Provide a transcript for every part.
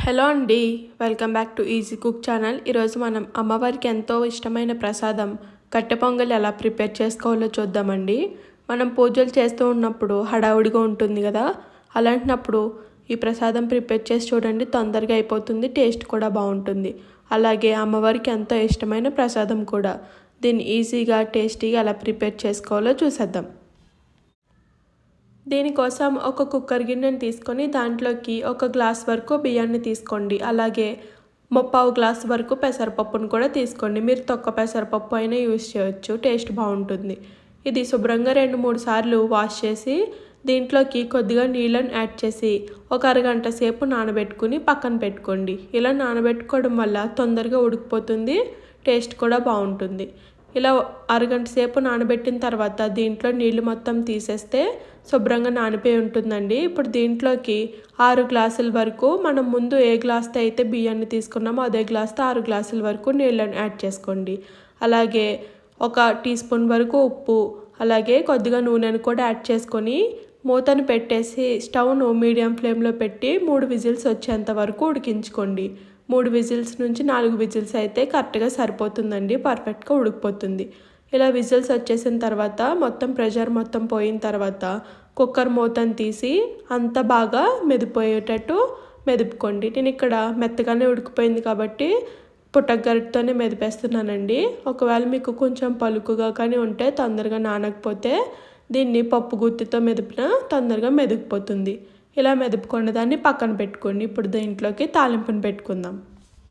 Hello అండి, welcome back to easy cook channel. ఈరోజు మనం అమ్మవారికి ఎంతో ఇష్టమైన ప్రసాదం కట్టె పొంగల్ ఎలా ప్రిపేర్ చేసుకోవాలో చూద్దామండి. మనం పూజలు చేస్తూ ఉన్నప్పుడు హడావుడిగా ఉంటుంది కదా, అలాంటప్పుడు ఈ ప్రసాదం ప్రిపేర్ చేసి చూడండి, తొందరగా అయిపోతుంది, టేస్ట్ కూడా బాగుంటుంది. అలాగే అమ్మవారికి ఎంతో ఇష్టమైన ప్రసాదం కూడా. దీన్ని ఈజీగా టేస్టీగా ఎలా ప్రిపేర్ చేసుకోవాలో చూసేద్దాం. దీనికోసం ఒక కుక్కర్ గిన్నెని తీసుకొని దాంట్లోకి ఒక గ్లాస్ వరకు బియ్యాన్ని తీసుకోండి. అలాగే ముప్పావు గ్లాస్ వరకు పెసరపప్పును కూడా తీసుకోండి. మీరు తొక్క పెసరపప్పు అయినా యూజ్ చేయొచ్చు, టేస్ట్ బాగుంటుంది. ఇది శుభ్రంగా 2-3 సార్లు వాష్ చేసి దీంట్లోకి కొద్దిగా నీళ్ళని యాడ్ చేసి ఒక అరగంట సేపు నానబెట్టుకుని పక్కన పెట్టుకోండి. ఇలా నానబెట్టుకోవడం వల్ల తొందరగా ఉడికిపోతుంది, టేస్ట్ కూడా బాగుంటుంది. ఇలా అరగంట సేపు నానబెట్టిన తర్వాత దీంట్లో నీళ్ళు మొత్తం తీసేస్తే శుభ్రంగా నానిపోయి ఉంటుందండి. ఇప్పుడు దీంట్లోకి 6 గ్లాసుల వరకు మనం ముందు ఏ గ్లాస్తో అయితే బియ్యాన్ని తీసుకున్నామో అదే గ్లాస్తో 6 గ్లాసుల వరకు నీళ్ళని యాడ్ చేసుకోండి. అలాగే 1 టీ స్పూన్ వరకు ఉప్పు, అలాగే కొద్దిగా నూనెను కూడా యాడ్ చేసుకొని మూతను పెట్టేసి స్టవ్ను మీడియం ఫ్లేమ్లో పెట్టి 3 విజిల్స్ వచ్చేంత వరకు ఉడికించుకోండి. 3 విజిల్స్ నుంచి 4 విజిల్స్ అయితే కరెక్ట్గా సరిపోతుందండి, పర్ఫెక్ట్గా ఉడికిపోతుంది. ఇలా విజిల్స్ వచ్చేసిన తర్వాత మొత్తం ప్రెషర్ మొత్తం పోయిన తర్వాత కుక్కర్ మూతను తీసి అంత బాగా మెదిపోయేటట్టు మెదుపుకోండి. నేను ఇక్కడ మెత్తగానే ఉడికిపోయింది కాబట్టి పుట్టగరిటతోనే మెదిపేస్తున్నానండి. ఒకవేళ మీకు కొంచెం పలుకుగా కానీ ఉంటే తొందరగా నానకపోతే దీన్ని పప్పు గుత్తితో మెదిపిన తొందరగా మెదిగిపోతుంది. ఇలా మెదుపుకున్న దాన్ని పక్కన పెట్టుకోండి. ఇప్పుడు దీంట్లోకి తాలింపుని పెట్టుకుందాం.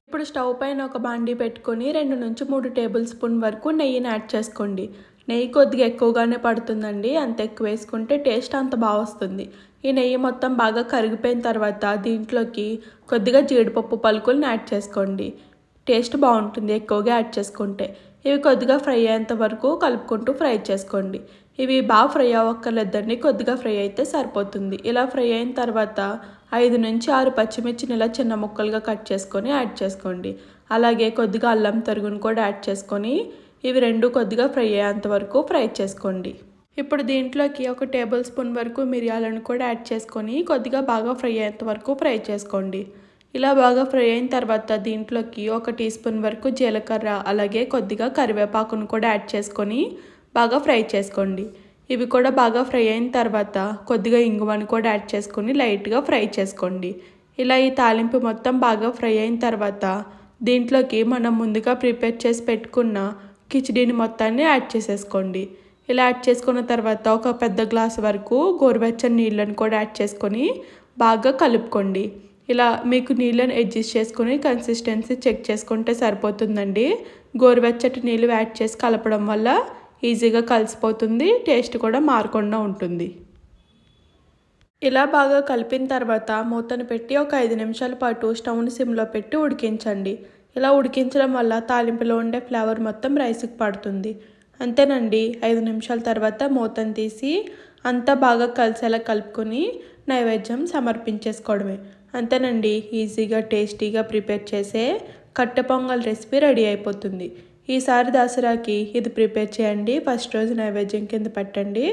ఇప్పుడు స్టవ్ పైన ఒక బాండీ పెట్టుకొని 2-3 టేబుల్ స్పూన్ వరకు నెయ్యిని యాడ్ చేసుకోండి. నెయ్యి కొద్దిగా ఎక్కువగానే పడుతుందండి, అంత ఎక్కువ వేసుకుంటే టేస్ట్ అంత బాగా వస్తుంది. ఈ నెయ్యి మొత్తం బాగా కరిగిపోయిన తర్వాత దీంట్లోకి కొద్దిగా జీడిపప్పు పలుకులను యాడ్ చేసుకోండి. టేస్ట్ బాగుంటుంది ఎక్కువగా యాడ్ చేసుకుంటే. ఇవి కొద్దిగా ఫ్రై అయ్యేంత వరకు కలుపుకుంటూ ఫ్రై చేసుకోండి. ఇవి బాగా ఫ్రై అవ్వక్కర్లేదండి, కొద్దిగా ఫ్రై అయితే సరిపోతుంది. ఇలా ఫ్రై అయిన తర్వాత 5-6 పచ్చిమిర్చిని ఇలా చిన్న ముక్కలుగా కట్ చేసుకొని యాడ్ చేసుకోండి. అలాగే కొద్దిగా అల్లం తరుగును కూడా యాడ్ చేసుకొని ఇవి 2 కొద్దిగా ఫ్రై అయ్యేంత వరకు ఫ్రై చేసుకోండి. ఇప్పుడు దీంట్లోకి 1 టేబుల్ స్పూన్ వరకు మిరియాలను కూడా యాడ్ చేసుకొని కొద్దిగా బాగా ఫ్రై అయ్యేంత వరకు ఫ్రై చేసుకోండి. ఇలా బాగా ఫ్రై అయిన తర్వాత దీంట్లోకి 1 టీ స్పూన్ వరకు జీలకర్ర, అలాగే కొద్దిగా కరివేపాకును కూడా యాడ్ చేసుకొని బాగా ఫ్రై చేసుకోండి. ఇవి కూడా బాగా ఫ్రై అయిన తర్వాత కొద్దిగా ఇంగువను కూడా యాడ్ చేసుకొని లైట్గా ఫ్రై చేసుకోండి. ఇలా ఈ తాలింపు మొత్తం బాగా ఫ్రై అయిన తర్వాత దీంట్లోకి మనం ముందుగా ప్రిపేర్ చేసి పెట్టుకున్న కిచిడీని మొత్తాన్ని యాడ్ చేసేసుకోండి. ఇలా యాడ్ చేసుకున్న తర్వాత ఒక పెద్ద గ్లాస్ వరకు గోరువెచ్చని నీళ్ళని కూడా యాడ్ చేసుకొని బాగా కలుపుకోండి. ఇలా మీకు నీళ్ళని అడ్జస్ట్ చేసుకొని కన్సిస్టెన్సీ చెక్ చేసుకుంటే సరిపోతుందండి. గోరువెచ్చటి నీళ్ళు యాడ్ చేసి కలపడం వల్ల ఈజీగా కలిసిపోతుంది, టేస్ట్ కూడా మారకుండా ఉంటుంది. ఇలా బాగా కలిపిన తర్వాత మూతను పెట్టి ఒక 5 నిమిషాల పాటు స్టవ్ని సిమ్లో పెట్టి ఉడికించండి. ఇలా ఉడికించడం వల్ల తాలింపులో ఉండే ఫ్లేవర్ మొత్తం రైస్కి పడుతుంది. అంతేనండి, 5 నిమిషాల తర్వాత మూతను తీసి అంతా బాగా కలిసేలా కలుపుకొని నైవేద్యం సమర్పించేసుకోవడమే. అంతేనండి, ఈజీగా టేస్టీగా ప్రిపేర్ చేసే కట్టె పొంగల్ రెసిపీ రెడీ అయిపోతుంది. ఈసారి దసరాకి ఇది ప్రిపేర్ చేయండి, ఫస్ట్ రోజు నైవేద్యం కింద పెట్టండి.